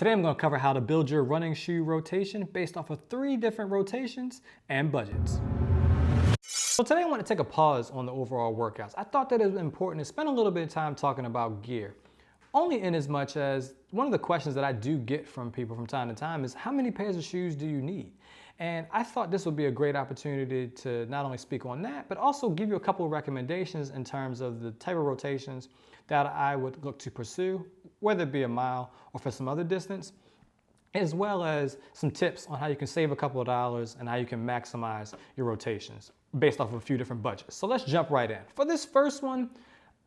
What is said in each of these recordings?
Today I'm going to cover how to build your running shoe rotation based off of 3 different rotations and budgets. So today I want to take a pause on the overall workouts. I thought that it was important to spend a little bit of time talking about gear. Only in as much as one of the questions that I do get from people from time to time is how many pairs of shoes do you need? And I thought this would be a great opportunity to not only speak on that, but also give you a couple of recommendations in terms of the type of rotations that I would look to pursue, whether it be a mile or for some other distance, as well as some tips on how you can save a couple of dollars and how you can maximize your rotations based off of a few different budgets. So let's jump right in. For this first one,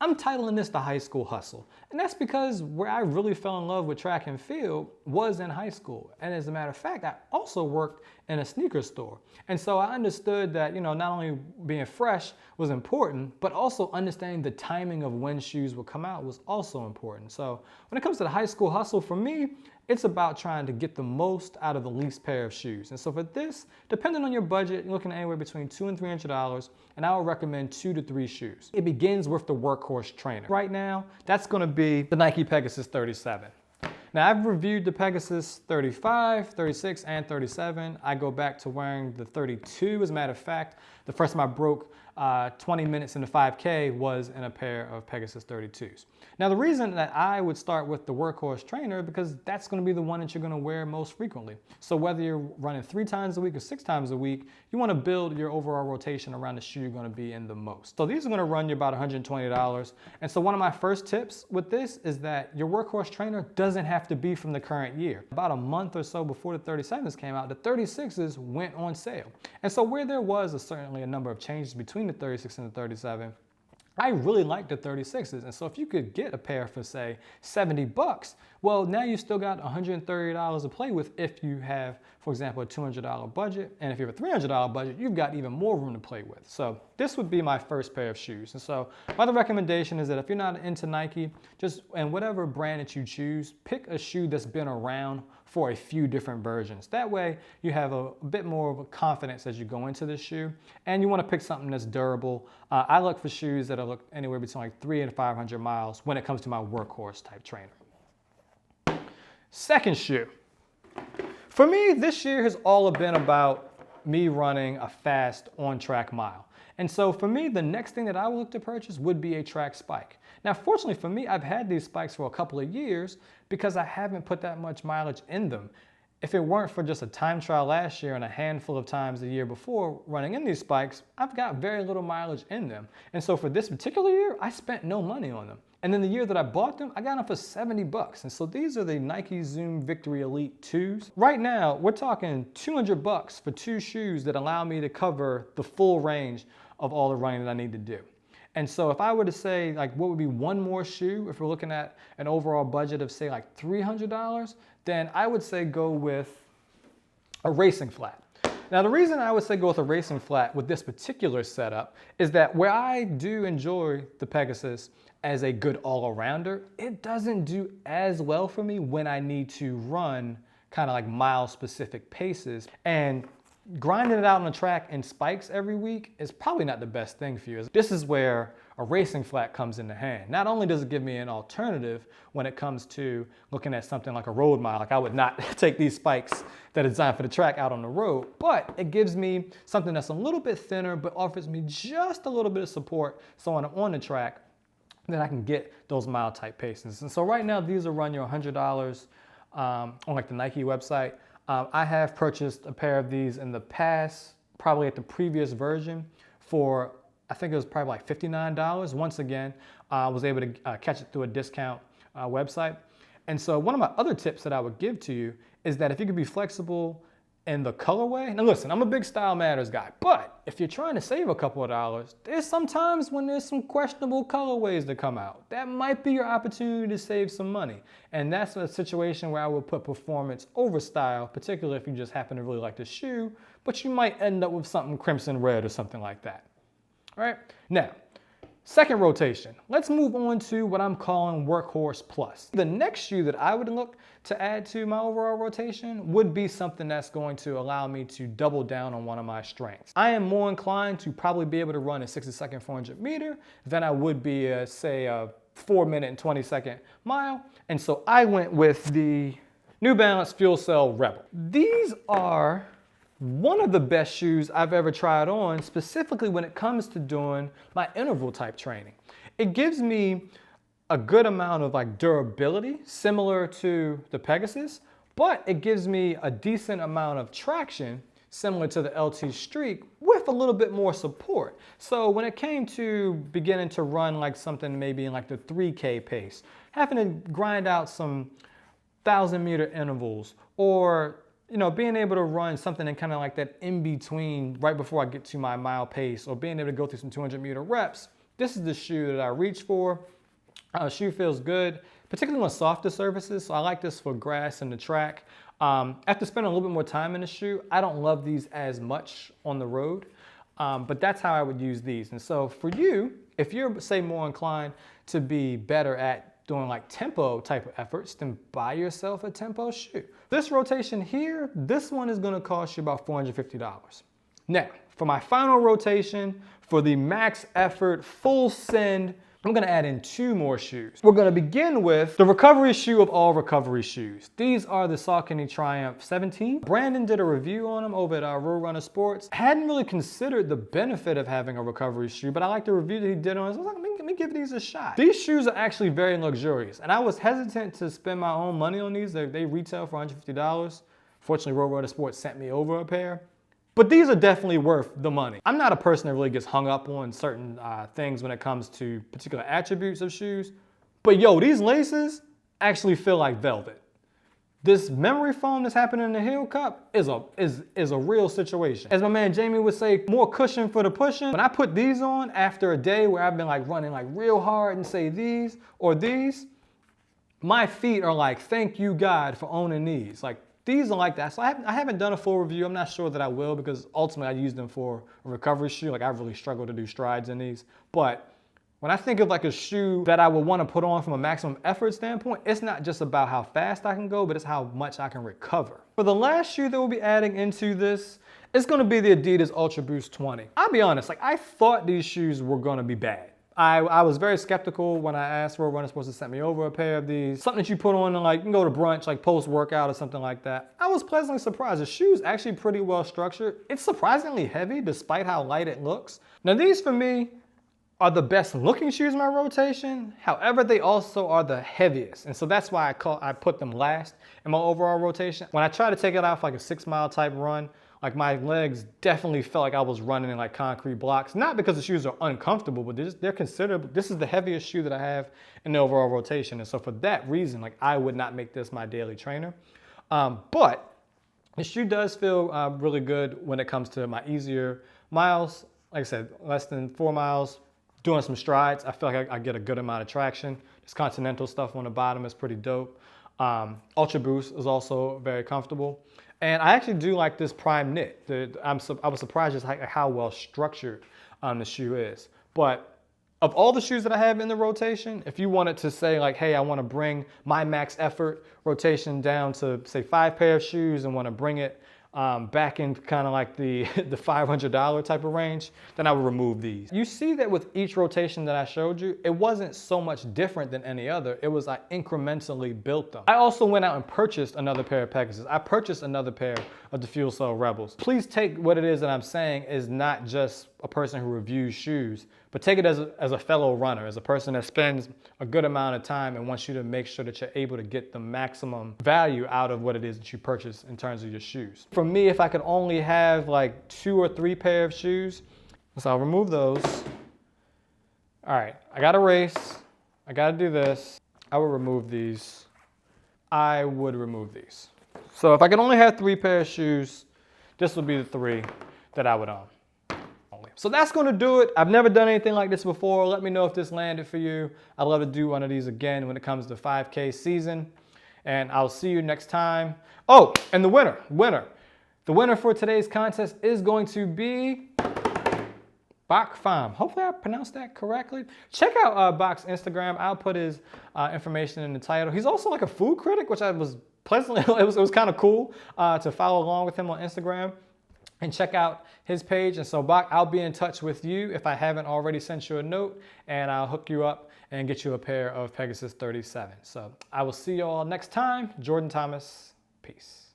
I'm titling this the high school hustle. And that's because where I really fell in love with track and field was in high school. And as a matter of fact, I also worked in a sneaker store. And so I understood that, not only being fresh was important, but also understanding the timing of when shoes would come out was also important. So when it comes to the high school hustle, for me, it's about trying to get the most out of the least pair of shoes. And so for this, depending on your budget, you're looking at anywhere between $200 and $300, and I would recommend 2 to 3 shoes. It begins with the Workhorse trainer. Right now, that's gonna be the Nike Pegasus 37. Now I've reviewed the Pegasus 35, 36, and 37. I go back to wearing the 32. As a matter of fact, the first time I broke 20 minutes in the 5K was in a pair of Pegasus 32s. Now the reason that I would start with the Workhorse trainer is because that's going to be the one that you're going to wear most frequently. So whether you're running 3 times a week or 6 times a week, you want to build your overall rotation around the shoe you're going to be in the most. So these are going to run you about $120. And so one of my first tips with this is that your Workhorse trainer doesn't have to be from the current year. About a month or so before the 37s came out, the 36s went on sale. And so where there was certainly a number of changes between the 36 and the 37, I really like the 36s. And so if you could get a pair for say $70, well, now you still got $130 to play with if you have, for example, a $200 budget. And if you have a $300 budget, you've got even more room to play with. So this would be my first pair of shoes. And so my other recommendation is that if you're not into Nike, and whatever brand that you choose, pick a shoe that's been around for a few different versions. That way you have a bit more of a confidence as you go into this shoe, and you want to pick something that's durable. I look for shoes that look anywhere between like 300 and 500 miles when it comes to my Workhorse type trainer. Second shoe. For me, this year has all been about me running a fast on-track mile. And so for me, the next thing that I would look to purchase would be a track spike. Now, fortunately for me, I've had these spikes for a couple of years because I haven't put that much mileage in them. If it weren't for just a time trial last year and a handful of times the year before running in these spikes, I've got very little mileage in them. And so for this particular year, I spent no money on them. And then the year that I bought them, I got them for $70. And so these are the Nike Zoom Victory Elite 2s. Right now, we're talking $200 for 2 shoes that allow me to cover the full range of all the running that I need to do. And so if I were to say, like, what would be one more shoe, if we're looking at an overall budget of say like $300, then I would say go with a racing flat. Now the reason I would say go with a racing flat with this particular setup is that where I do enjoy the Pegasus as a good all-arounder, it doesn't do as well for me when I need to run kind of like mile-specific paces. And grinding it out on the track in spikes every week is probably not the best thing for you. This is where a racing flat comes into hand. Not only does it give me an alternative when it comes to looking at something like a road mile, like I would not take these spikes that are designed for the track out on the road, but it gives me something that's a little bit thinner, but offers me just a little bit of support so when I'm on the track, then I can get those mile type paces. And so right now, these will run you $100 on like the Nike website. I have purchased a pair of these in the past, probably at the previous version for, I think it was probably like $59. Once again, I was able to catch it through a discount website. And so one of my other tips that I would give to you is that if you could be flexible in the colorway. Now listen, I'm a big Style Matters guy, but if you're trying to save a couple of dollars, there's sometimes when there's some questionable colorways that come out. That might be your opportunity to save some money. And that's a situation where I would put performance over style, particularly if you just happen to really like the shoe, but you might end up with something crimson red or something like that. All right, now, second rotation. Let's move on to what I'm calling Workhorse Plus. The next shoe that I would look to add to my overall rotation would be something that's going to allow me to double down on one of my strengths. I am more inclined to probably be able to run a 60-second 400 meter than I would be, say, a 4-minute and 20-second mile. And so I went with the New Balance Fuelcell Rebel. These are one of the best shoes I've ever tried on, specifically when it comes to doing my interval type training. It gives me a good amount of like durability, similar to the Pegasus, but it gives me a decent amount of traction, similar to the LT Streak, with a little bit more support. So when it came to beginning to run like something maybe in like the 3K pace, having to grind out some 1,000-meter intervals, or being able to run something in kind of like that in between right before I get to my mile pace, or being able to go through some 200-meter reps, this is the shoe that I reach for. Shoe feels good, particularly on softer surfaces. So I like this for grass and the track. After spending a little bit more time in the shoe, I don't love these as much on the road, but that's how I would use these. And so for you, if you're, say, more inclined to be better at doing like tempo type of efforts, then buy yourself a tempo shoe. This rotation here, this one is gonna cost you about $450. Now, for my final rotation, for the max effort, full send, I'm gonna add in 2 more shoes. We're gonna begin with the recovery shoe of all recovery shoes. These are the Saucony Triumph 17. Brandon did a review on them over at Road Runner Sports. Hadn't really considered the benefit of having a recovery shoe, but I like the review that he did on it. So I was like, let me give these a shot. These shoes are actually very luxurious, and I was hesitant to spend my own money on these. They retail for $150. Fortunately, Road Runner Sports sent me over a pair. But these are definitely worth the money. I'm not a person that really gets hung up on certain things when it comes to particular attributes of shoes. But yo, these laces actually feel like velvet. This memory foam that's happening in the heel cup is a real situation. As my man Jamie would say, more cushion for the pushing. When I put these on after a day where I've been like running like real hard and say these or these, my feet are like, thank you God for owning these. Like, these are like that. So I haven't done a full review. I'm not sure that I will, because ultimately I use them for a recovery shoe. Like, I really struggle to do strides in these. But when I think of like a shoe that I would want to put on from a maximum effort standpoint, it's not just about how fast I can go, but it's how much I can recover. For the last shoe that we'll be adding into this, it's going to be the Adidas Ultraboost 20. I'll be honest, like, I thought these shoes were going to be bad. I was very skeptical when I asked Road Runner Sports to send me over a pair of these. Something that you put on and like, you can go to brunch, like post-workout or something like that. I was pleasantly surprised. The shoe's actually pretty well structured. It's surprisingly heavy despite how light it looks. Now, these for me are the best looking shoes in my rotation. However, they also are the heaviest. And so that's why I put them last in my overall rotation. When I try to take it out for like a 6-mile type run, like, my legs definitely felt like I was running in like concrete blocks. Not because the shoes are uncomfortable, but they're considerable. This is the heaviest shoe that I have in the overall rotation. And so for that reason, like, I would not make this my daily trainer. But the shoe does feel really good when it comes to my easier miles. Like I said, less than 4 miles, doing some strides. I feel like I get a good amount of traction. This Continental stuff on the bottom is pretty dope. Ultra Boost is also very comfortable. And I actually do like this prime knit. I was surprised just how well structured the shoe is. But of all the shoes that I have in the rotation, if you wanted to say like, hey, I want to bring my max effort rotation down to say 5 pair of shoes and want to bring it back in kind of like the $500 type of range, then I would remove these. You see that with each rotation that I showed you, it wasn't so much different than any other. It was I incrementally built them. I also went out and purchased another pair of Pegasus. I purchased another pair of the Fuelcell Rebels. Please take what it is that I'm saying is not just a person who reviews shoes, but take it as a fellow runner, as a person that spends a good amount of time and wants you to make sure that you're able to get the maximum value out of what it is that you purchase in terms of your shoes. For me, if I could only have like 2 or 3 pair of shoes, so I'll remove those. All right, I got to race. I got to do this. I would remove these. I would remove these. So if I could only have 3 pair of shoes, this would be the 3 that I would own. So that's going to do it. I've never done anything like this before. Let me know if this landed for you. I'd love to do one of these again when it comes to 5K season. And I'll see you next time. Oh, and the winner for today's contest is going to be Bach Pham. Hopefully I pronounced that correctly. Check out Bach's Instagram. I'll put his information in the title. He's also like a food critic, which I was pleasantly, it was kind of cool to follow along with him on Instagram and check out his page. And so Bach, I'll be in touch with you if I haven't already sent you a note, and I'll hook you up and get you a pair of Pegasus 37. So I will see you all next time. Jordan Thomas, peace.